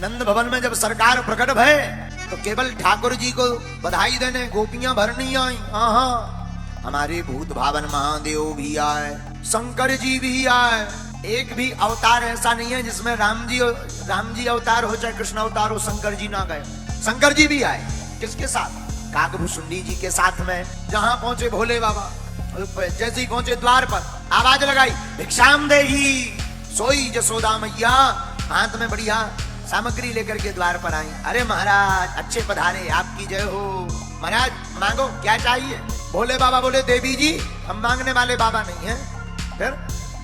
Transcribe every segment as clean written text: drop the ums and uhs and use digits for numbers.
नंद भवन में जब सरकार प्रकट भय तो केवल ठाकुर जी को बधाई देने गोपियां भरनी आई। हमारे भूत भावन महादेव भी आए, शंकर जी भी आए। एक भी अवतार ऐसा नहीं है जिसमें राम जी अवतार हो चाहे कृष्ण अवतार हो, शंकर जी ना गए। शंकर जी भी आए, किसके साथ? काकभूषुंडी जी के साथ में। जहां पहुंचे भोले बाबा, जैसे ही पहुंचे द्वार पर आवाज लगाई, भिक्षाम देही। सोई जसोदा मैया हाथ में बढ़िया सामग्री लेकर के द्वार पर आई। अरे महाराज अच्छे पधारे, आपकी जय हो। महाराज मांगो, क्या चाहिए? भोले बाबा बोले, देवी जी हम मांगने वाले बाबा नहीं हैं, फिर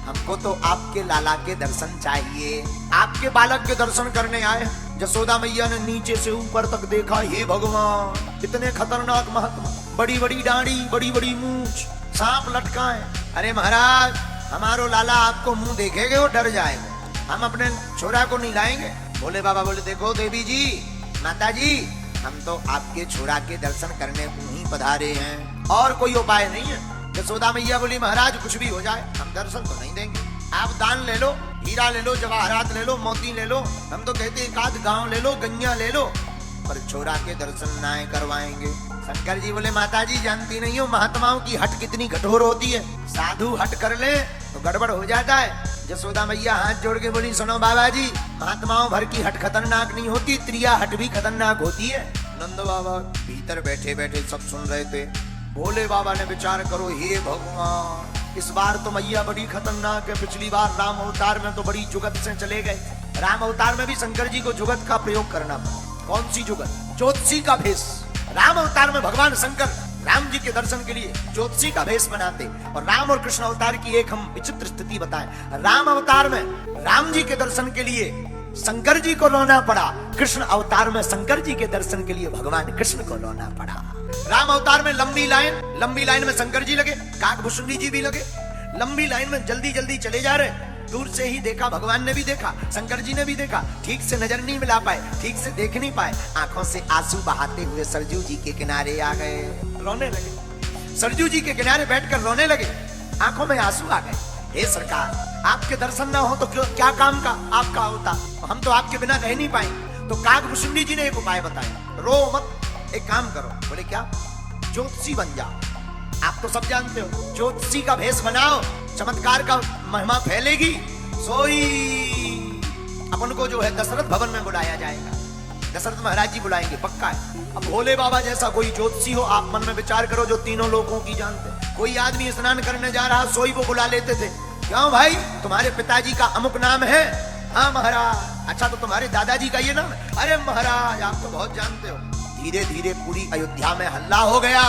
हमको तो आपके लाला के दर्शन चाहिए, आपके बालक के दर्शन करने आए। जसोदा मैया ने नीचे से ऊपर तक देखा, हे भगवान कितने खतरनाक महात्मा, बड़ी बड़ी दाढ़ी, बड़ी बड़ी मूंछ, सांप लटका है। अरे महाराज हमारो लाला आपको मुंह देखेगे वो डर जाएगा, हम अपने छोरा को नहीं लाएंगे। भोले बाबा बोले, देखो देवी जी, माता जी, हम तो आपके छोरा के दर्शन करने को ही पधारे हैं, और कोई उपाय नहीं है। जसोदा मैया बोली, महाराज कुछ भी हो जाए हम दर्शन तो नहीं देंगे, आप दान ले लो, हीरा ले लो, जवाहरात ले लो, मोती ले लो, हम तो कहते एक आध गाँव ले लो, गंगा ले लो, पर छोरा के दर्शन ना करवाएंगे। शंकर जी बोले, माता जी जानती नहीं हो महात्माओं की हट कितनी कठोर होती है, साधु हट कर ले तो गड़बड़ हो जाता है। जसोदा मैया हाथ जोड़ के बोली, सुनो बाबा जी, महात्माओं भर की हट खतरनाक नहीं होती, त्रिया हट भी खतरनाक होती है। नंद बाबा भीतर बैठे बैठे सब सुन रहे थे। भोले बाबा ने विचार करो, हे भगवान इस बार तो मैया बड़ी खतरनाक है, पिछली बार राम अवतार में तो बड़ी जुगत से चले गए, राम अवतार में भी शंकर जी को जुगत का प्रयोग करना पड़ा। कौन सी जुगत? ज्योतिषी का भेष। राम अवतार में भगवान शंकर राम जी के दर्शन के लिए ज्योतिषी का भेष बनाते, और राम और कृष्ण अवतार की एक हम विचित्र स्थिति बताएं। राम अवतार में राम जी के दर्शन के लिए शंकर जी को रोना पड़ा, कृष्ण अवतार में शंकर जी के दर्शन के लिए भगवान कृष्ण को रोना पड़ा। राम अवतार में लंबी लाइन में शंकर जी लगे, काकभूषुंडी जी भी लगे, लंबी लाइन में जल्दी जल्दी चले जा रहे। दूर से ही देखा, भगवान ने भी देखा, शंकर जी ने भी देखा, ठीक से नजर नहीं मिला पाए, ठीक से देख नहीं पाए, आंखों से आंसू बहाते हुए सरजू जी के किनारे आ गए, रोने लगे। सरजू जी के किनारे बैठकर रोने लगे, आंखों में आंसू आ गए। हे सरकार, आपके दर्शन ना हो तो क्या काम का आपका होता, हम तो आपके बिना रह नहीं पाएंगे। तो काकभूषुंडी जी ने एक उपाय बताया, रो मत, एक काम करो। बोले क्या? ज्योतिषी बन जाओ। आप तो सब जानते हो, ज्योतिषी का भेष बनाओ, चमत्कार का महिमा फैलेगी। सोई अपन को जो है दशरथ भवन में बुलाया जाएगा, दशरथ महाराज जी बुलाएंगे, पक्का है। अब भोले बाबा जैसा कोई ज्योतिषी हो, आप मन में विचार करो, जो तीनों लोगों की जानते। कोई आदमी स्नान करने जा रहा, सोई को बुला लेते थे, क्यों भाई तुम्हारे पिताजी का अमुक नाम है? हाँ महाराज। अच्छा तो तुम्हारे दादाजी का ये नाम है? अरे महाराज आप तो बहुत जानते हो। धीरे धीरे पूरी अयोध्या में हल्ला हो गया,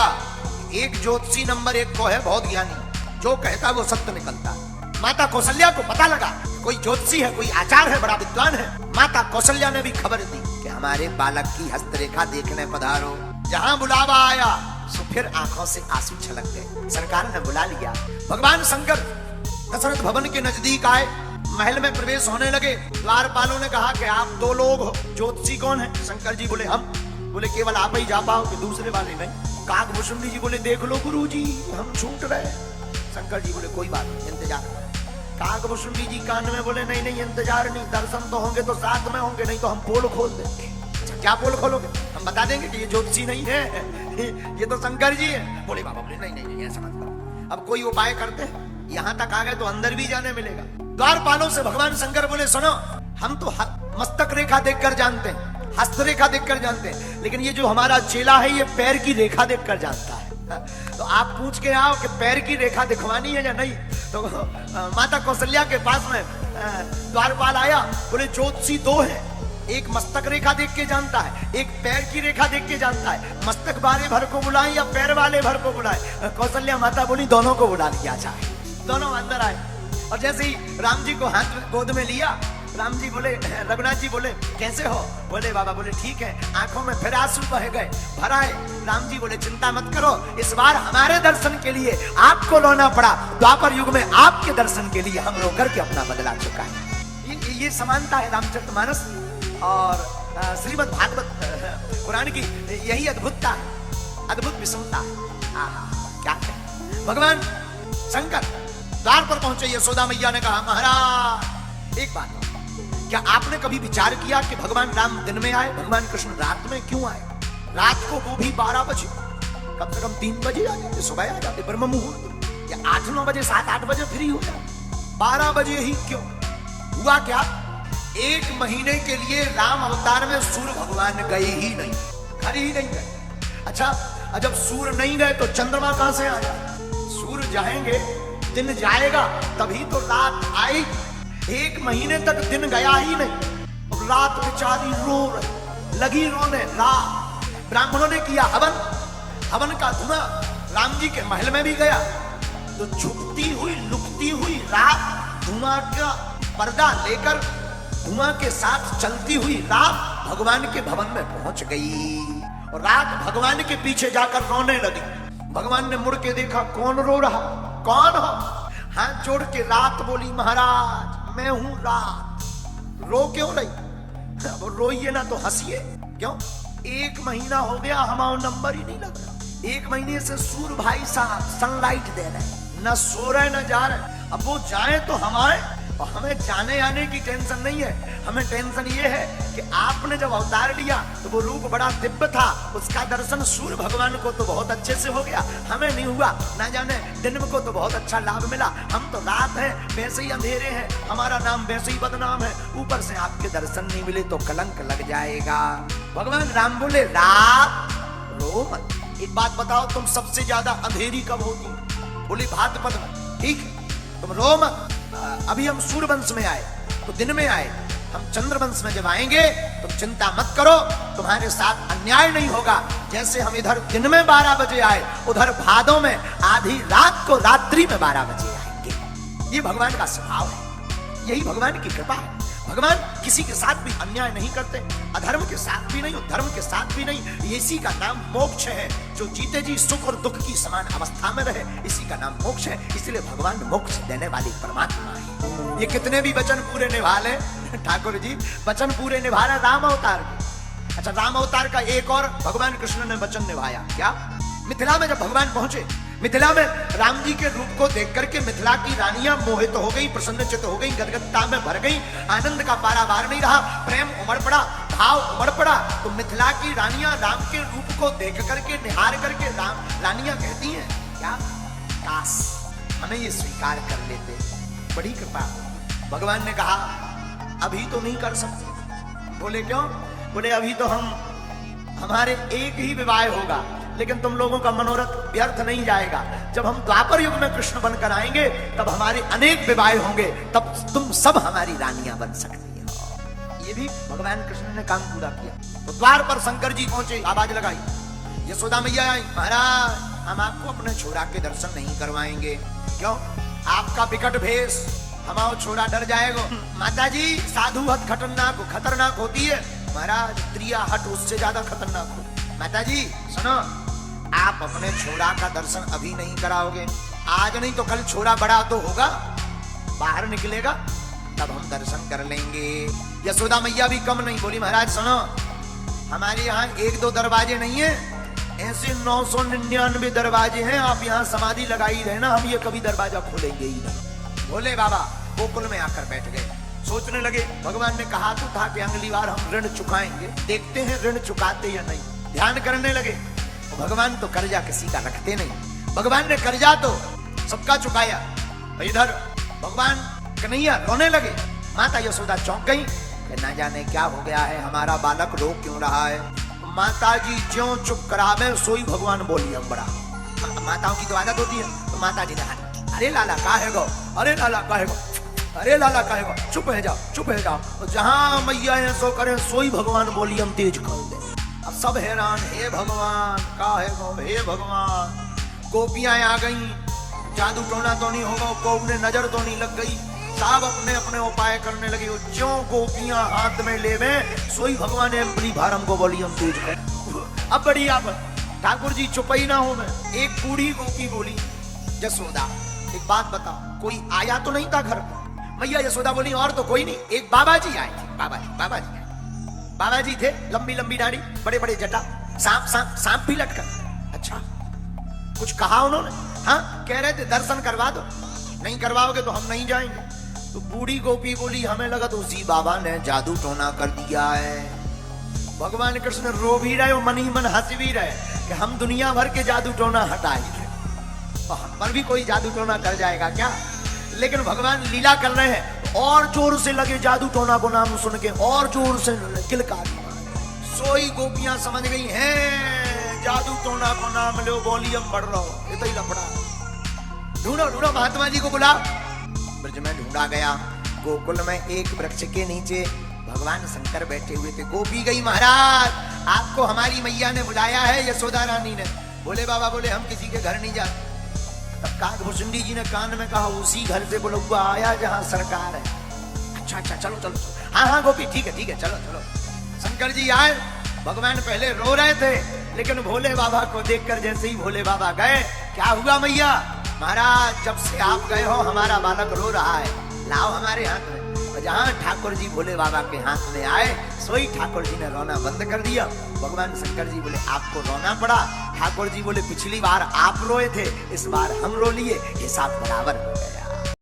एक ज्योतिषी नंबर 1 को है, बहुत ज्ञानी, जो कहता वो सत्य निकलता। माता कौशल्या को पता लगा कोई ज्योतिषी है, कोई आचार्य है, बड़ा विद्वान है। माता कौशल्या ने भी खबर दी कि हमारे बालक की हस्तरेखा देखने पधारो। जहां बुलावा आया तो फिर आंखों से आंसू छलक गए। सरकार ने बुला लिया। भगवान शंकर दशरथ भवन के नजदीक आए, महल में प्रवेश होने लगे। द्वारपालों ने कहा कि आप 2 लोग हो, ज्योतिषी कौन है? शंकर जी बोले हम। बोले केवल आप ही जा पाओगे, दूसरे वाले नहीं। काकभूषुंडी जी बोले देख लो गुरुजी हम छूट रहे। शंकर जी बोले कोई बात नहीं, इंतजार। काकभूषुंडी जी कान में बोले नहीं नहीं इंतजार नहीं, दर्शन तो होंगे तो साथ में होंगे, नहीं तो हम पोल खोल देंगे। क्या पोल खोलोगे? हम बता देंगे कि ये ज्योतिषी नहीं है, ये तो शंकर जी है। बोले बाबा बोले नहीं नहीं ऐसा मत करो, अब कोई उपाय करते हैं, यहाँ तक आ गए तो अंदर भी जाने मिलेगा। द्वारपालों से भगवान शंकर बोले सुनो, हम तो मस्तक रेखा देखकर जानते हैं, हस्तरेखा देखकर जानते हैं, लेकिन ये जो हमारा चेला है ये पैर की रेखा देखकर जानता है। तो आप पूछ के आओ कि पैर की रेखा दिखवानी है या नहीं। तो माता कौशल्या के पास में द्वारपाल आया, बोले ज्योतिषी 2 है, एक मस्तक रेखा देख के जानता है, एक पैर की रेखा देख के जानता है। मस्तक वाले भर को बुलाए या पैर वाले भर को बुलाए? कौशल्या माता बोली दोनों को बुला लिया जाए। दोनों अंदर आए और जैसे ही राम जी को हाथ में गोद में लिया, राम जी बोले, रघुनाथ जी बोले कैसे हो? बोले बाबा बोले ठीक है। आंखों में फिर आंसू बह गए, भराए। राम जी बोले चिंता मत करो, इस बार हमारे दर्शन के लिए आपको रोना पड़ा, द्वापर युग में आपके दर्शन के लिए हम रो करके अपना बदला चुका है। ये समानता है रामचरितमानस और श्रीमद् भागवत पुराण की, यही अद्भुतता है, अद्भुत विषमता। क्या है? भगवान शंकर द्वार पर पहुंचे। यशोदा मैया ने कहा महाराज एक बात, क्या आपने कभी विचार किया कि भगवान राम दिन में आए, भगवान कृष्ण रात में क्यों आए? रात को वो भी 12 बजे, कम से कम 3 बजे आ जाते, सुबह आ जाते ब्रह्म मुहूर्त, या 8-9 बजे 7-8 बजे फ्री हो जाते। 12 बजे ही क्यों? हुआ क्या, 1 महीने के लिए राम अवतार में सूर्य भगवान गए ही नहीं, घर ही नहीं गए। अच्छा, जब सूर्य नहीं गए तो चंद्रमा कहां से आया? सूर्य जाएंगे, दिन जाएगा, तभी तो रात आई। 1 महीने तक दिन गया ही नहीं, अब रात बेचारी रो रही, लगी रोने। रात ब्राह्मणों ने किया हवन, हवन का धुआं राम जी के महल में भी गया, तो छुपती हुई लुकती हुई रात धुआं का पर्दा लेकर धुआं के साथ चलती हुई रात भगवान के भवन में पहुंच गई, और रात भगवान के पीछे जाकर रोने लगी। भगवान ने मुड़ के देखा, कौन रो रहा, कौन हो? हाथ जोड़ के रात बोली, महाराज मैं हूं रात। रो क्यों रही? अब रोइए ना तो हंसिए, क्यों? 1 महीना हो गया, हमारा नंबर ही नहीं लग रहा। 1 महीने से सूर्य भाई साहब सनलाइट दे रहे, न सो रहे न जा रहे। अब वो जाए तो हम आए, और हमें जाने आने की टेंशन नहीं है, हमें टेंशन ये है कि आपने जब अवतार लिया तो वो रूप बड़ा दिव्य था, उसका दर्शन सूर्य भगवान को तो बहुत अच्छे से हो गया, हमें नहीं हुआ। ना जाने दिन को तो बहुत अच्छा लाभ मिला, हम तो रात है, वैसे ही अंधेरे हैं, हमारा नाम वैसे ही बदनाम है, ऊपर से आपके दर्शन नहीं मिले तो कलंक लग जाएगा। भगवान राम बोले, रात रो मत। एक बात बताओ, तुम सबसे ज्यादा अंधेरी कब होती? बोली भाद्रपद में। ठीक, तुम रो मत। अभी हम सूर्य वंश में आए तो दिन में आए, हम चंद्र वंश में जब आएंगे तुम चिंता मत करो, तुम्हारे साथ अन्याय नहीं होगा। जैसे हम इधर दिन में 12 बजे आए, उधर भादों में आधी रात को रात्रि में 12 बजे आएंगे। ये भगवान का स्वभाव है, यही भगवान की कृपा है। भगवान किसी के साथ भी अन्याय नहीं करते, अधर्म के साथ भी नहीं, धर्म के साथ भी नहीं। इसी का नाम मोक्ष है, जो जीते जी सुख और दुख की समान अवस्था में रहे, इसी का नाम मोक्ष है। इसलिए भगवान मोक्ष देने वाली परमात्मा है। ये कितने भी वचन पूरे निभा ले ठाकुर जी, वचन पूरे निभा रहे राम अवतार के। अच्छा, राम अवतार का एक और भगवान कृष्ण ने वचन निभाया, क्या? मिथिला में जब भगवान पहुंचे, मिथिला में राम जी के रूप को देख करके मिथिला की रानियां मोहित हो गई, प्रसन्नचित हो गई, गदगदता में भर गई, आनंद का पारावार नहीं रहा, प्रेम उमड़ पड़ा, भाव उमड़ पड़ा। तो मिथिला की रानियां राम के रूप को देख करके, निहार करके रानियां कहती हैं, क्या काश हमें ये स्वीकार कर लेते, बड़ी कृपा। भगवान ने कहा, अभी तो नहीं कर सकते। बोले क्यों? बोले अभी तो हमारे एक ही विवाह होगा, लेकिन तुम लोगों का मनोरथ व्यर्थ नहीं जाएगा। जब हम द्वापर युग में कृष्ण बनकर आएंगे तब हमारे अनेक विवाह होंगे, तब तुम सब हमारी रानियां बन सकती हो। ये भी भगवान कृष्ण ने काम पूरा किया। तो द्वार पर शंकर जी पहुंचे, आवाज लगाई, यशोदा मैया आई, महाराज हम आपको अपने छोरा के दर्शन नहीं करवाएंगे। क्यों? आपका विकट भेष, हमारा छोरा डर जाएगा। माता जी, साधु हट खतरनाक होती है, महाराज त्रिया हट उससे ज्यादा खतरनाक हो। माता जी सुनो, आप अपने छोरा का दर्शन अभी नहीं कराओगे, आज नहीं तो कल छोरा बड़ा तो होगा, बाहर निकलेगा, तब हम दर्शन कर लेंगे। यशोदा मैया भी कम नहीं, बोली महाराज सुनो, हमारे यहाँ 1-2 दरवाजे नहीं है, ऐसे 999 दरवाजे हैं, आप यहाँ समाधि लगाई रहना, हम ये कभी दरवाजा खोलेंगे ही नहीं। बोले बाबा गोकुल में आकर बैठ गए, सोचने लगे, भगवान ने कहा तो था कि अगली बार हम ऋण चुकाएंगे, देखते हैं ऋण चुकाते या नहीं। ध्यान करने लगे, भगवान तो कर्जा किसी का रखते नहीं, भगवान ने कर्जा तो सबका चुकाया। इधर भगवान कन्हैया रोने लगे, माता यशोदा चौंक गई कि ना जाने क्या हो गया है, हमारा बालक रो क्यों रहा है। माता जी ज्यों चुप करावे सोई भगवान बोली हम बड़ा। माताओं की तो आदत होती है, तो माता जी ने, अरे लाला का है गो, अरे लाला का है गो, अरे लाला का है गो, चुप है जाओ, चुप है जाओ। तो जहां मैया है सो करे सोई भगवान बोली हम तेज खोल दे। अब सब हैरान, हे भगवान का है गो, हे भगवान। गोपियां आ गई, जादू टोना तो नहीं होगा, को ने नजर तो नहीं लग गई, सब अपने अपने उपाय करने लगे। जो गोपियां हाथ में लेवे सोई भगवान ने अपनी भारम को बोली हम तेज कर। अब बड़ी आप ठाकुर जी चुपई ना हो। मैं एक बूढ़ी गोपी बोली, यशोदा एक बात बताओ, कोई आया तो नहीं था घर पर? मैया यशोदा बोली, और तो कोई नहीं, एक बाबा जी आए थे। बाबा जी थे, लंबी लंबी दाढ़ी, बड़े बड़े जटा, सांप भी लटका। अच्छा, कुछ कहा उन्होंने? हाँ, कह रहे थे दर्शन करवा दो, नहीं करवाओगे तो हम नहीं जाएंगे। तो बूढ़ी गोपी बोली हमें लगा तो उसी बाबा ने जादू टोना कर दिया है। भगवान कृष्ण रो भी रहे और मन ही मन हंस भी रहे कि हम दुनिया भर के जादू टोना हटाए तो हम पर भी कोई जादू टोना कर जाएगा क्या। लेकिन भगवान लीला कर रहे हैं, और जोर से लगे जादू टोना को नाम सुन के, और जोर से किलकार सोई गोपियां समझ गई हैं जादू टोना को नाम लो, वॉल्यूम बढ़ रहा हो, ये तो ही लफड़ा। ढूंढो ढूंढो महात्मा जी को बुला। ब्रज में ढूंढा गया, गोकुल में एक वृक्ष के नीचे भगवान शंकर बैठे हुए थे। गोपी गई महाराज आपको हमारी मैया ने बुलाया है, यशोदा रानी ने। बोले बाबा बोले हम किसी के घर नहीं जाते। तब काकभूषुंडी जी ने कान में कहा उसी घर से बुलवा आया जहां सरकार है। अच्छा अच्छा चलो चलो, हाँ हाँ गोपी ठीक है चलो चलो। शंकर जी आए, भगवान पहले रो रहे थे, लेकिन भोले बाबा को देखकर जैसे ही भोले बाबा गए, क्या हुआ मैया? महाराज जब से आप गए हो हमारा बालक रो रहा है, लाओ हमारे हाथ में। जहां ठाकुर जी भोले बाबा के हाथ में आए, सोई ठाकुर जी ने रोना बंद कर दिया। भगवान शंकर जी बोले आपको रोना पड़ा। ठाकुर जी बोले पिछली बार आप रोए थे, इस बार हम रो लिए, हिसाब बराबर हो गया।